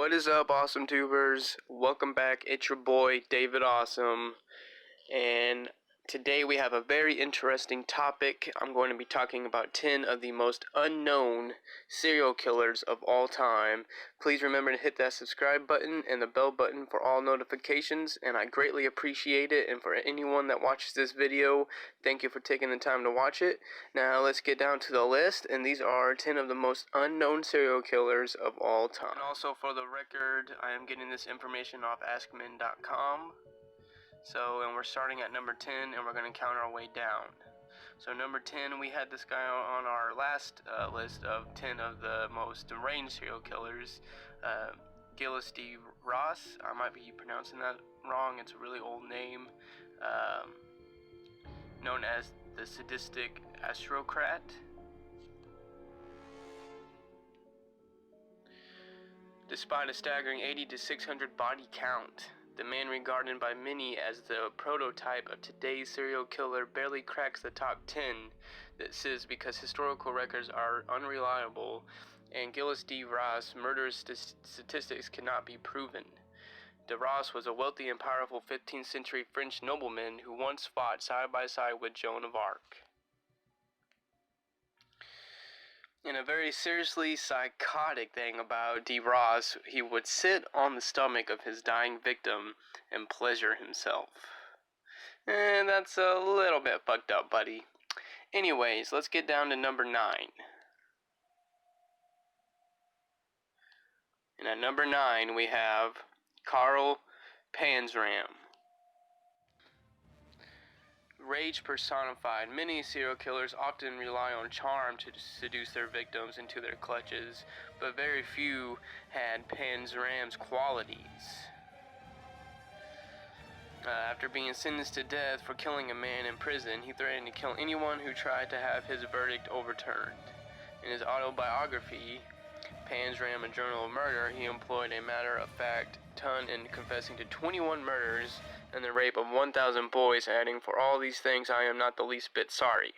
What is up, awesome tubers? Welcome back. It's your boy David Awesome, and today we have a very interesting topic. I'm going to be talking about 10 of the most unknown serial killers of all time. Please remember to hit that subscribe button and the bell button for all notifications, and I greatly appreciate it. And for anyone that watches this video, thank you for taking the time to watch it. Now let's get down to the list, and these are 10 of the most unknown serial killers of all time. And also, for the record, I am getting this information off askmen.com. And we're starting at number 10, and we're going to count our way down. So number 10, we had this guy on our last list of 10 of the most deranged serial killers, Gilles de Ros. I might be pronouncing that wrong. It's a really old name, known as the sadistic aristocrat. Despite a staggering 80 to 600 body count, the man regarded by many as the prototype of today's serial killer barely cracks the top 10. This is because historical records are unreliable, and Gilles de Ros' murder statistics cannot be proven. De Ros was a wealthy and powerful 15th century French nobleman who once fought side by side with Joan of Arc. And a very seriously psychotic thing about de Ros, he would sit on the stomach of his dying victim and pleasure himself. And that's a little bit fucked up, buddy. Anyways, let's get down to number 9. And at number 9, we have Karl Panzram. Rage personified, many serial killers often rely on charm to seduce their victims into their clutches, but very few had Panzram's qualities. After being sentenced to death for killing a man in prison, he threatened to kill anyone who tried to have his verdict overturned. In his autobiography, Panzram, A Journal of Murder, he employed a matter-of-fact tone in confessing to 21 murders and the rape of 1,000 boys, adding, "For all these things, I am not the least bit sorry."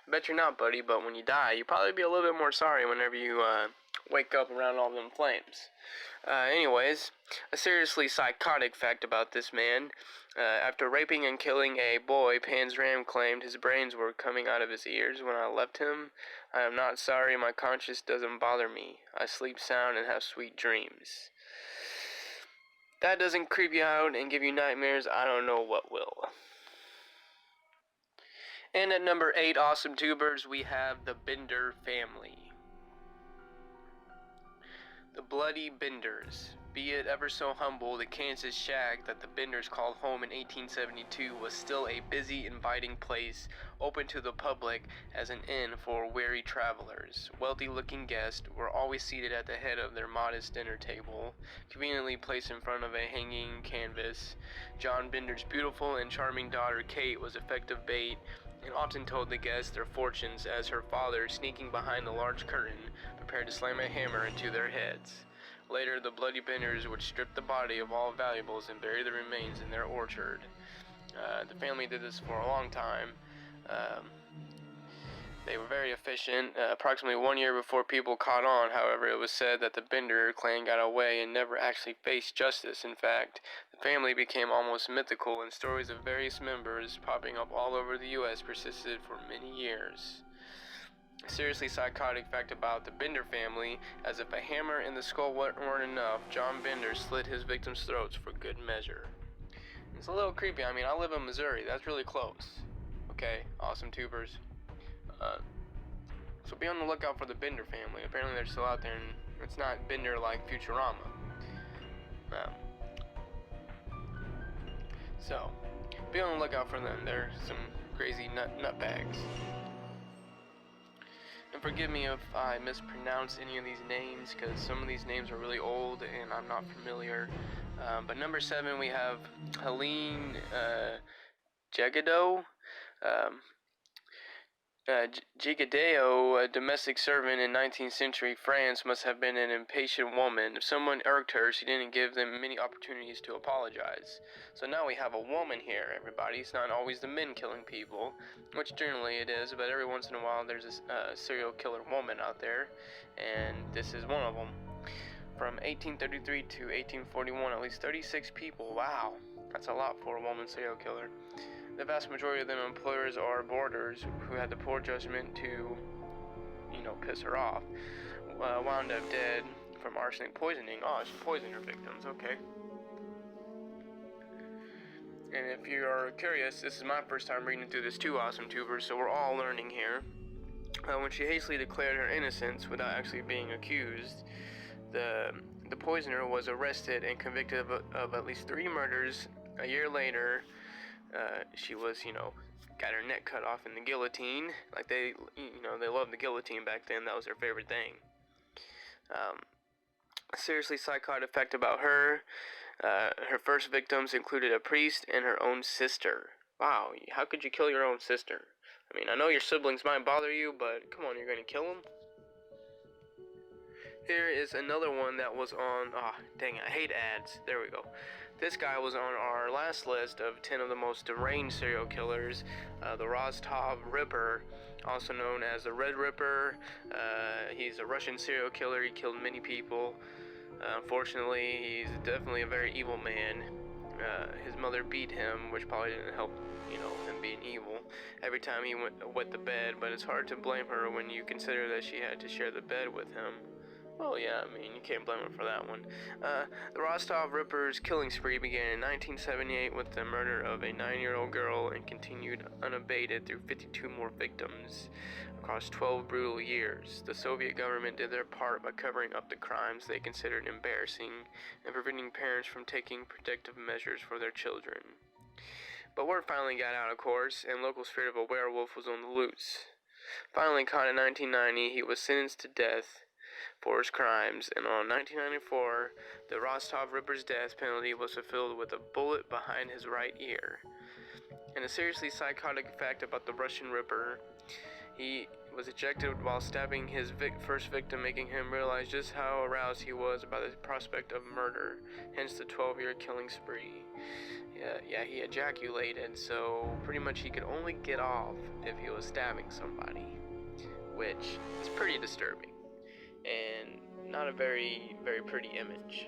I bet you're not, buddy, but when you die, you'll probably be a little bit more sorry whenever you wake up around all them flames. Anyways, a seriously psychotic fact about this man. After raping and killing a boy, Panzram claimed his brains were coming out of his ears when I left him. "I am not sorry, my conscience doesn't bother me. I sleep sound and have sweet dreams." That doesn't creep you out and give you nightmares, I don't know what will. And at number 8, awesome tubers, we have the Bender family. The Bloody Benders. Be it ever so humble, the Kansas shack that the Benders called home in 1872 was still a busy, inviting place, open to the public as an inn for weary travelers. Wealthy-looking guests were always seated at the head of their modest dinner table, conveniently placed in front of a hanging canvas. John Bender's beautiful and charming daughter, Kate, was effective bait, and often told the guests their fortunes as her father, sneaking behind the large curtain, prepared to slam a hammer into their heads. Later, the Bloody Benders would strip the body of all valuables and bury the remains in their orchard. The family did this for a long time. They were very efficient. Approximately 1 year before people caught on, however, it was said that the Bender clan got away and never actually faced justice. In fact, the family became almost mythical, and stories of various members popping up all over the U.S. persisted for many years. A seriously psychotic fact about the Bender family: as if a hammer and the skull weren't enough, John Bender slit his victims' throats for good measure. It's a little creepy. I mean, I live in Missouri. That's really close. Okay, awesome tubers. So be on the lookout for the Bender family. Apparently they're still out there, and it's not Bender like Futurama. So be on the lookout for them. They're some crazy nutbags. And forgive me if I mispronounce any of these names, because some of these names are really old and I'm not familiar. But number 7, we have Helene Gigadeo. Gigadeo, a domestic servant in 19th century France, must have been an impatient woman. If someone irked her, she didn't give them many opportunities to apologize. So now we have a woman here, everybody. It's not always the men killing people, which generally it is, but every once in a while there's a serial killer woman out there, and this is one of them. from 1833 to 1841, at least 36 people. Wow, that's a lot for a woman serial killer. The vast majority of them employers or boarders who had the poor judgment to, piss her off, wound up dead from arsenic poisoning. Oh, she poisoned her victims, okay. And if you're curious, this is my first time reading through this too, awesome tubers, so we're all learning here. When she hastily declared her innocence without actually being accused, the poisoner was arrested and convicted of at least 3 murders. A year later, she was, got her neck cut off in the guillotine. Like they loved the guillotine back then. That was their favorite thing. Seriously psychotic fact about her. Her first victims included a priest and her own sister. Wow, how could you kill your own sister? I mean, I know your siblings might bother you, but come on, you're gonna kill them? Here is another one that was on, dang it, I hate ads. There we go. This guy was on our last list of 10 of the most deranged serial killers. The Rostov Ripper, also known as the Red Ripper. He's a Russian serial killer. He killed many people. Unfortunately, he's definitely a very evil man. His mother beat him, which probably didn't help, him being evil, every time he wet the bed, but it's hard to blame her when you consider that she had to share the bed with him. Well, yeah, I mean, you can't blame him for that one. The Rostov Ripper's killing spree began in 1978 with the murder of a 9-year-old girl and continued unabated through 52 more victims across 12 brutal years. The Soviet government did their part by covering up the crimes they considered embarrassing and preventing parents from taking protective measures for their children. But word finally got out, of course, and local spirit of a werewolf was on the loose. Finally caught in 1990, he was sentenced to death for his crimes, and on 1994, the Rostov Ripper's death penalty was fulfilled with a bullet behind his right ear. And a seriously psychotic fact about the Russian Ripper, he was ejected while stabbing his first victim, making him realize just how aroused he was by the prospect of murder, hence the 12-year killing spree. Yeah, he ejaculated, so pretty much he could only get off if he was stabbing somebody, which is pretty disturbing and not a very, very pretty image.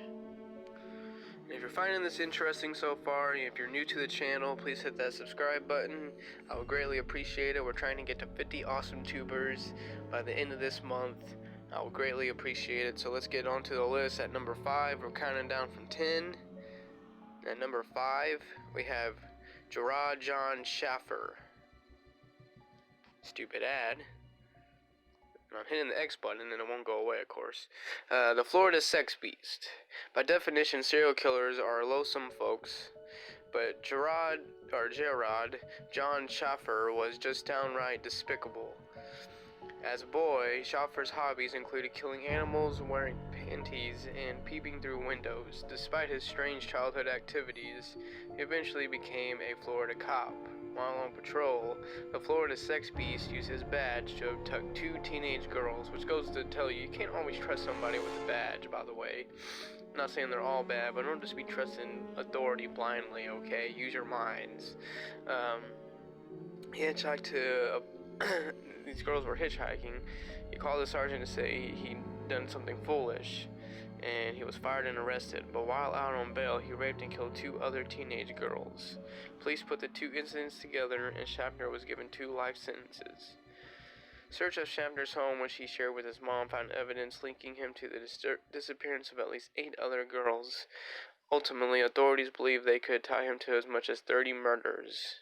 If you're finding this interesting so far, if you're new to the channel, please hit that subscribe button. I would greatly appreciate it. We're trying to get to 50 awesome tubers by the end of this month. I would greatly appreciate it. So let's get on to the list. At number 5, we're counting down from 10. At number 5, we have Jerrod John Schaffer. Stupid ad. I'm hitting the X button and it won't go away, of course. The Florida sex beast. By definition, serial killers are loathsome folks, but Jerrod John Schaffer was just downright despicable. As a boy, Schaffer's hobbies included killing animals, wearing panties, and peeping through windows. Despite his strange childhood activities, he eventually became a Florida cop. While on patrol, the Florida sex beast used his badge to abduct 2 teenage girls, which goes to tell you, you can't always trust somebody with a badge, by the way. I'm not saying they're all bad, but don't just be trusting authority blindly, okay? Use your minds. He hitchhiked to these girls were hitchhiking. He called the sergeant to say he'd done something foolish, and he was fired and arrested. But while out on bail, he raped and killed 2 other teenage girls. Police put the 2 incidents together, and Schaffner was given 2 life sentences. Search of Schaffner's home, which he shared with his mom, found evidence linking him to the disappearance of at least 8 other girls. Ultimately, authorities believe they could tie him to as much as 30 murders.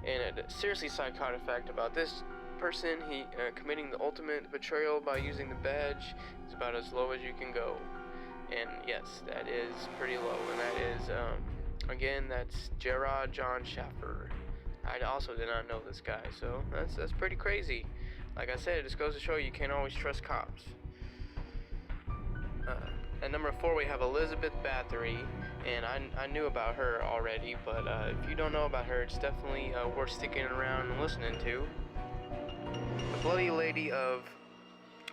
And a seriously psychotic fact about this person, he committing the ultimate betrayal by using the badge is about as low as you can go. And yes, that is pretty low, and that is, again, that's Jerrod John Schaffer. I also did not know this guy, so that's pretty crazy. Like I said, it just goes to show you can't always trust cops. At number 4, we have Elizabeth Bathory, and I knew about her already, but if you don't know about her, it's definitely worth sticking around and listening to. The Bloody Lady of,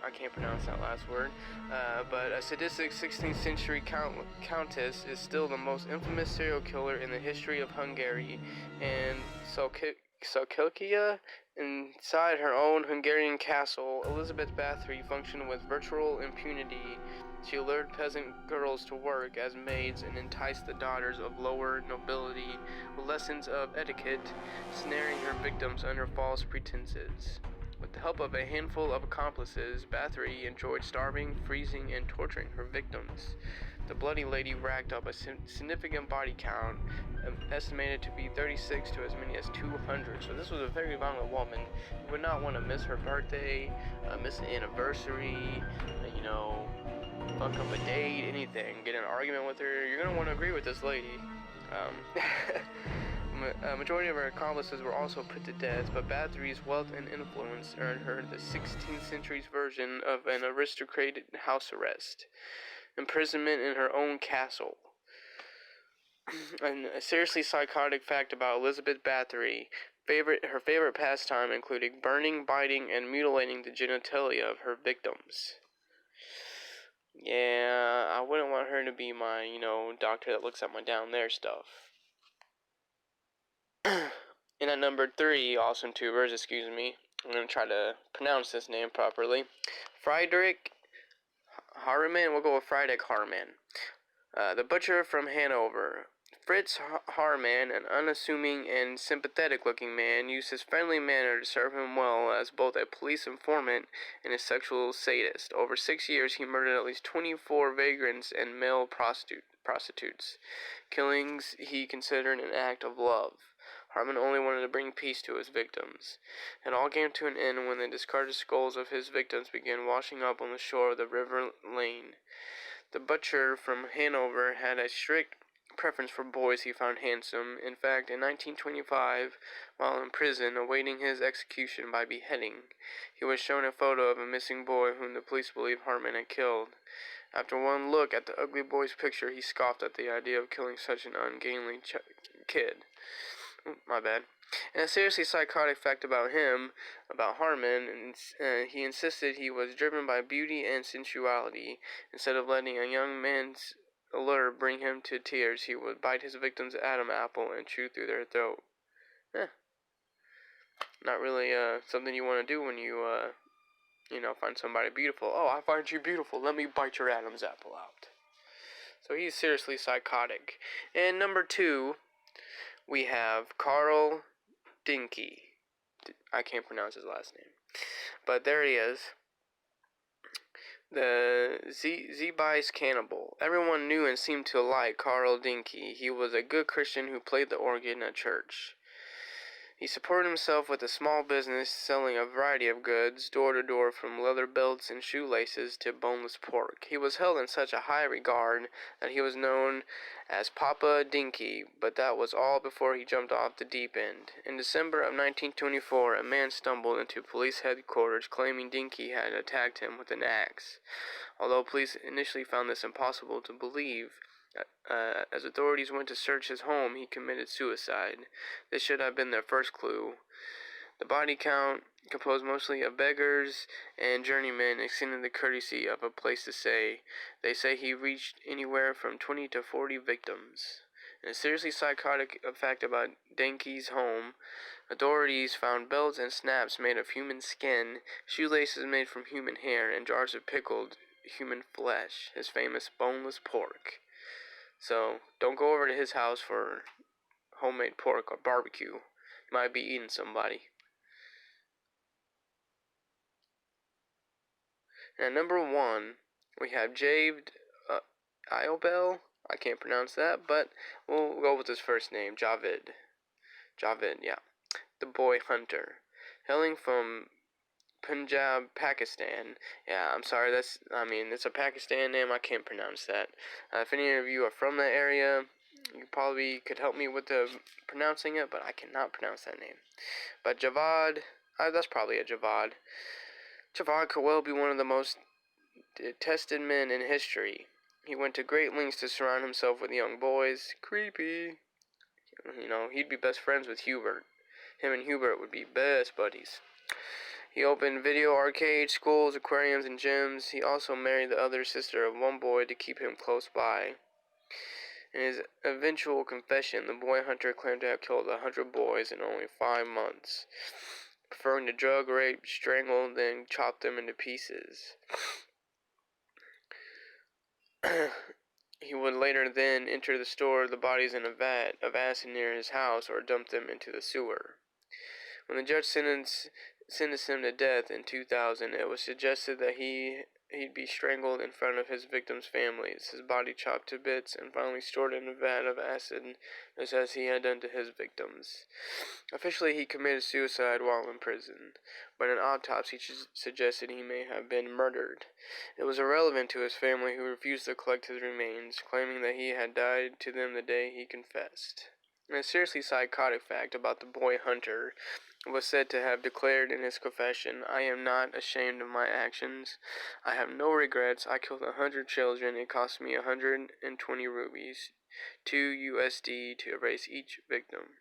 I can't pronounce that last word, but a sadistic 16th century countess is still the most infamous serial killer in the history of Hungary, and Sokokia. Inside her own Hungarian castle, Elizabeth Bathory functioned with virtual impunity. She lured peasant girls to work as maids and enticed the daughters of lower nobility with lessons of etiquette, snaring her victims under false pretenses. With the help of a handful of accomplices, Bathory enjoyed starving, freezing, and torturing her victims. The Bloody Lady racked up a significant body count, estimated to be 36 to as many as 200. So this was a very violent woman. You would not want to miss her birthday, miss an anniversary, fuck up a date, anything. Get in an argument with her. You're going to want to agree with this lady. A majority of her accomplices were also put to death, but Bathory's wealth and influence earned her the 16th century's version of an aristocratic house arrest. Imprisonment in her own castle. And a seriously psychotic fact about Elizabeth Bathory: her favorite pastime included burning, biting, and mutilating the genitalia of her victims. Yeah, I wouldn't want her to be my, doctor that looks at my down there stuff. And at number 3, awesome tubers, excuse me, I'm going to try to pronounce this name properly. Friedrich Harriman, we'll go with Friedrich Harriman. The butcher from Hanover. Fritz Harman, an unassuming and sympathetic-looking man, used his friendly manner to serve him well as both a police informant and a sexual sadist. Over 6 years, he murdered at least 24 vagrants and male prostitutes. Killings he considered an act of love. Harman only wanted to bring peace to his victims. It all came to an end when the discarded skulls of his victims began washing up on the shore of the River Lane. The butcher from Hanover had a strict preference for boys he found handsome. In fact, in 1925, while in prison awaiting his execution by beheading, he was shown a photo of a missing boy whom the police believe Harman had killed. After one look at the ugly boy's picture, he scoffed at the idea of killing such an ungainly kid. My bad. And a seriously psychotic fact about Harman, he insisted he was driven by beauty and sensuality. Instead of letting a young man's allure bring him to tears, he would bite his victim's Adam apple and chew through their throat. Not really something you want to do when you, find somebody beautiful. Oh, I find you beautiful. Let me bite your Adam's apple out. So he's seriously psychotic. And number 2, we have Karl Dinky. I can't pronounce his last name. But there he is. The Zebice Cannibal. Everyone knew and seemed to like Karl Dinky. He was a good Christian who played the organ at church. He supported himself with a small business selling a variety of goods, door to door, from leather belts and shoelaces to boneless pork. He was held in such a high regard that he was known as Papa Dinky, but that was all before he jumped off the deep end. In December of 1924, a man stumbled into police headquarters claiming Dinky had attacked him with an axe. Although police initially found this impossible to believe, as authorities went to search his home, he committed suicide. This should have been their first clue. The body count, composed mostly of beggars and journeymen, extended the courtesy of a place to stay. They say he reached anywhere from 20 to 40 victims. And a seriously psychotic fact about Dinky's home: authorities found belts and snaps made of human skin, shoelaces made from human hair, and jars of pickled human flesh, his famous boneless pork. So, don't go over to his house for homemade pork or barbecue. You might be eating somebody. And at number 1, we have Javed Iobel. I can't pronounce that, but we'll go with his first name, Javed. Javed, yeah. The Boy Hunter. Hailing from Punjab, Pakistan. Yeah, I'm sorry, it's a Pakistan name, I can't pronounce that. If any of you are from that area, you probably could help me with the pronouncing it, but I cannot pronounce that name. But Javad, that's probably a Javad. Javad could well be one of the most detested men in history. He went to great lengths to surround himself with young boys. Creepy. He'd be best friends with Hubert. Him and Hubert would be best buddies. He opened video arcades, schools, aquariums, and gyms. He also married the other sister of one boy to keep him close by. In his eventual confession, the boy hunter claimed to have killed 100 boys in only 5 months, preferring to drug, rape, strangle, then chop them into pieces. He would later then enter the store the bodies in a vat of acid near his house or dump them into the sewer. When the judge sentenced him to death in 2000, it was suggested that he'd be strangled in front of his victims' families, his body chopped to bits, and finally stored in a vat of acid, just as he had done to his victims. Officially, he committed suicide while in prison, but an autopsy suggested he may have been murdered. It was irrelevant to his family, who refused to collect his remains, claiming that he had died to them the day he confessed. And a seriously psychotic fact about the boy hunter was said to have declared in his confession, "I am not ashamed of my actions. I have no regrets. I killed 100 children. It cost me 120 rupees, 2 USD to erase each victim."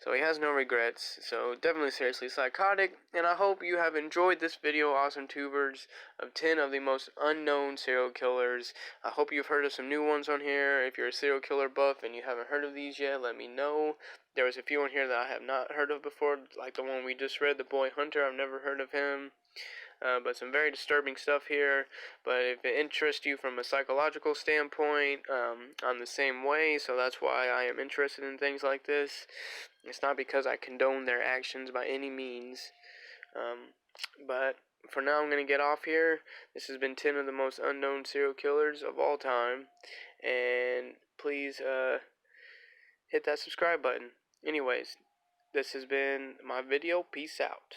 So he has no regrets. So definitely seriously psychotic. And I hope you have enjoyed this video, awesome tubers, of 10 of the most unknown serial killers. I hope you've heard of some new ones on here. If you're a serial killer buff and you haven't heard of these yet, let me know. There was a few on here that I have not heard of before, like the one we just read, the boy hunter. I've never heard of him. But some very disturbing stuff here. But if it interests you from a psychological standpoint, I'm the same way, so that's why I am interested in things like this. It's not because I condone their actions by any means. But for now, I'm going to get off here. This has been 10 of the most unknown serial killers of all time. And please hit that subscribe button. Anyways, this has been my video. Peace out.